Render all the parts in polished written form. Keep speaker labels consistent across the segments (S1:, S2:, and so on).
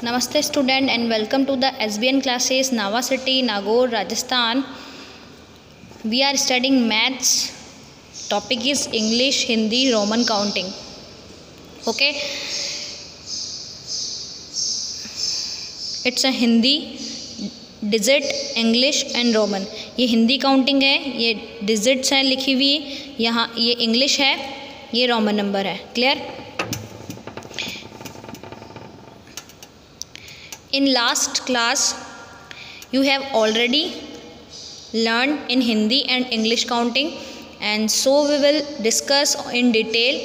S1: Namaste student and welcome to the SBN classes, Nava City, Nagaur, Rajasthan. We are studying maths. Topic is English, Hindi, Roman counting. Okay. It's a Hindi, digit, English and Roman. ये Hindi counting है, ये digits हैं लिखी हुई, यहाँ ये English है, ये रोमन नंबर है. Clear? In last class you have already learned in Hindi and English counting, and so we will discuss in detail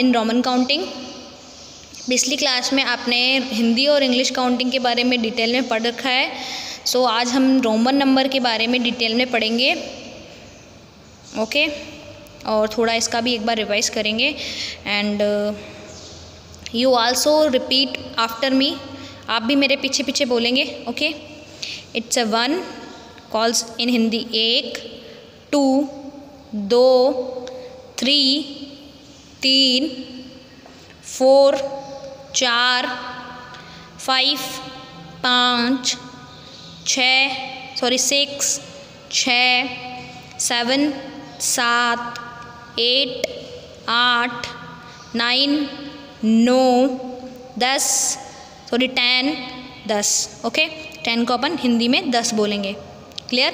S1: in Roman counting. पिछली क्लास में आपने हिंदी और इंग्लिश काउंटिंग के बारे में डिटेल में पढ़ रखा है. सो आज हम रोमन नंबर के बारे में डिटेल में पढ़ेंगे. ओके और थोड़ा इसका भी एक बार रिवाइज करेंगे. And you also repeat after me. आप भी मेरे पीछे पीछे बोलेंगे. Okay. It's a 1 calls in Hindi 1 2 2 3 3 4 4 5 5 6 6 6 7 7 8 8 9 9 10 10 10. Okay 10 को अपन हिंदी में 10 बोलेंगे. Clear?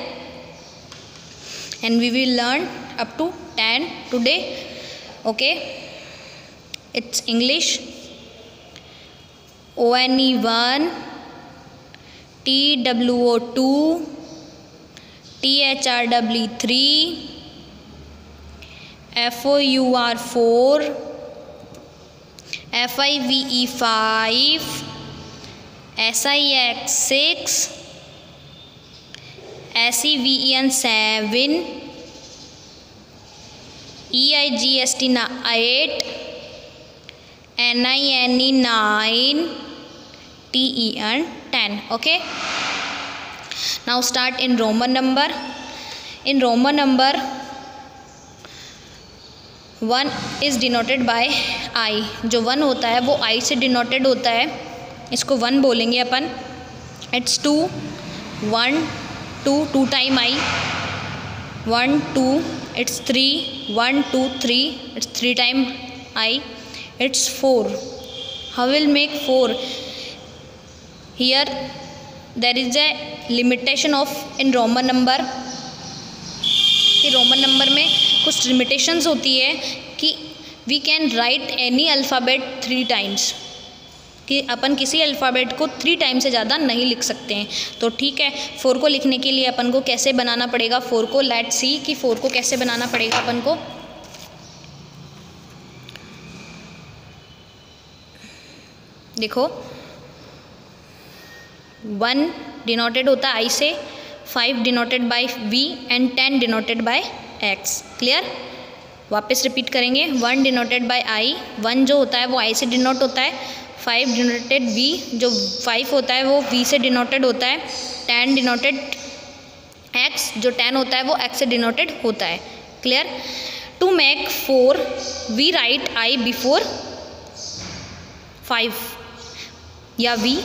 S1: And we will learn up to 10 today. Okay. It's English ONE1 TWO2 THRW3 FOUR4 FIVE5 SIX6 SEVEN7 EIGST8 NINE9 TEN10. Okay. Now start in Roman number. In Roman number 1 is denoted by I. जो 1 होता है वो I से denoted होता है. इसको 1 बोलेंगे अपन. It's 2 1 2 2 time I 1 2. It's 3 1 2 3. It's 3 time I. It's 4. How will make 4? Here there is a limitation of in Roman number. कि रोमन नंबर में कुछ लिमिटेशंस होती है कि we can write any alphabet 3 times. कि अपन किसी अल्फ़ाबेट को 3 टाइम से ज़्यादा नहीं लिख सकते हैं. तो ठीक है, 4 को लिखने के लिए अपन को कैसे बनाना पड़ेगा 4 को. लेट्स सी कि 4 को कैसे बनाना पड़ेगा अपन को. देखो 1 डिनोटेड होता है I से, 5 denoted by V and 10 denoted by X. Clear? वापस रिपीट करेंगे. 1 डिनोटेड बाय I. 1 जो होता है वो I से डिनोट होता है. 5 डिनोटेड V, जो 5 होता है वो V से डिनोटेड होता है. 10 डिनोटेड X, जो 10 होता है वो X से डिनोटेड होता है. Clear? To make 4 we write I before 5 या V.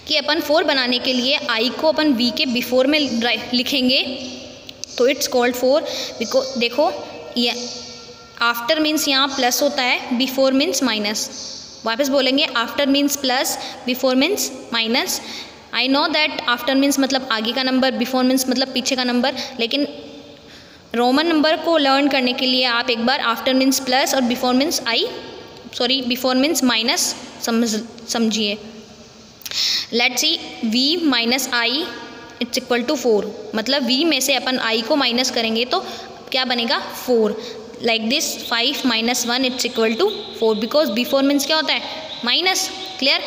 S1: कि अपन 4 बनाने के लिए I को अपन V के बिफोर में लिखेंगे तो इट्स कॉल्ड 4. बिकॉज देखो ये आफ्टर मीन्स यहाँ प्लस होता है, बिफोर मीन्स माइनस. वापस बोलेंगे after means plus, before means minus. I know that after means मतलब आगे का नंबर, बिफोर मीन्स मतलब पीछे का नंबर. लेकिन रोमन नंबर को लर्न करने के लिए आप एक बार आफ्टर मीन्स प्लस और before means before means minus समझिए. Let's see V minus I it's equal to 4. मतलब V में से अपन I को माइनस करेंगे तो क्या बनेगा 4. Like this 5 minus 1 it's equal to 4 because before means क्या होता है minus. Clear?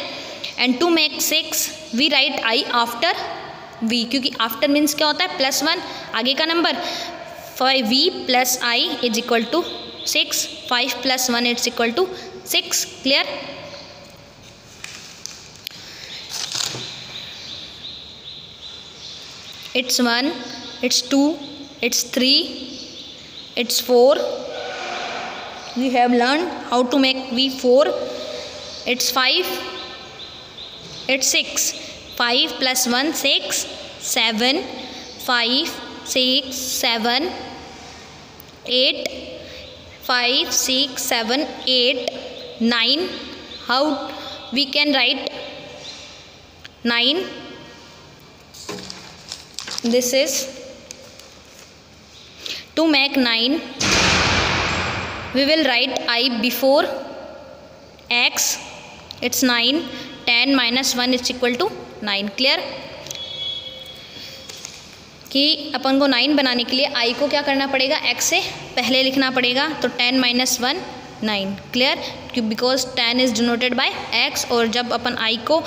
S1: And to make 6 we write I after V, क्योंकि आफ्टर मीन्स क्या होता है +1 आगे का नंबर. 5V plus I is equal to 6. 5 plus 1 it's equal to 6. Clear? It's 1, it's 2, it's 3, it's 4. We have learned how to make V4. It's 5. It's 6. 5 plus 1, 6. 7. 5, 6, 7, 8. 5, 6, 7, 8, 9. How we can write 9? This is to make 9. We will write I before x. It's 9. 10 minus 1 is equal to 9. Clear? कि अपन को 9 बनाने के लिए i को क्या करना पड़ेगा, x से पहले लिखना पड़ेगा. तो 10 minus 1 9. Clear? Because 10 is denoted by x, और जब अपन i को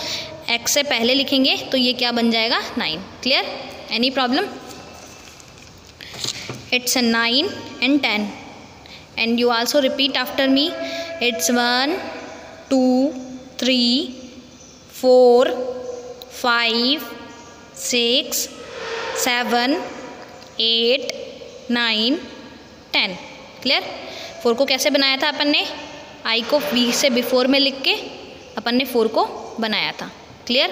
S1: x से पहले लिखेंगे तो ये क्या बन जाएगा, 9. Clear? Any problem? It's a 9 and 10. And you also repeat after me. It's 1, 2, 3, 4, 5, 6, 7, 8, 9, 10. Clear? 4 को कैसे बनाया था अपन ने, i को v से बिफोर में लिख के अपन ने 4 को बनाया था. क्लियर?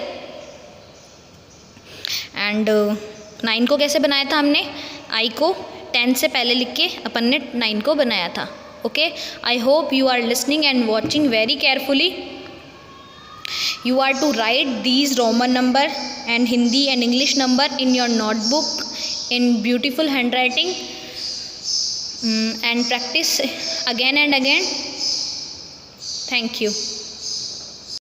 S1: एंड 9 को कैसे बनाया था हमने, i को 10 से पहले लिख के अपन ने 9 को बनाया था. Okay, I hope you are listening and watching very carefully. You are to write these Roman number and Hindi and English number in your notebook in beautiful handwriting, and practice again and again. Thank you.